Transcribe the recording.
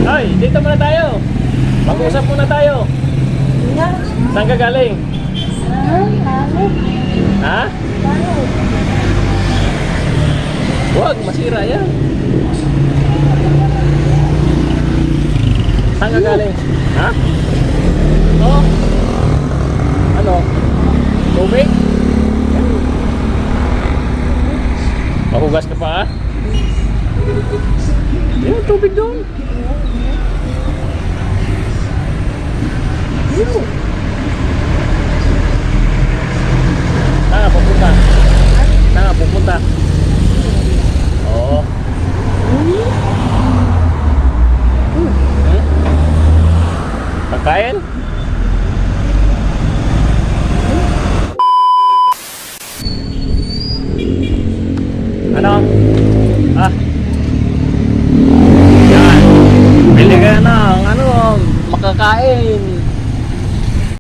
Ay, dito muna tayo. Mag-usap muna tayo. Saan ka galing? Ha? Huwag, masira yan. Saan ka galing? Ha? Oh. Ano? Tubig? Mahugas ka pa, ha? Yung tubig doon. Saan ka pupunta? Saan ka pupunta? Oo. Kakain? Ano? Ah? Yan. Bili ka ng ano, makakain.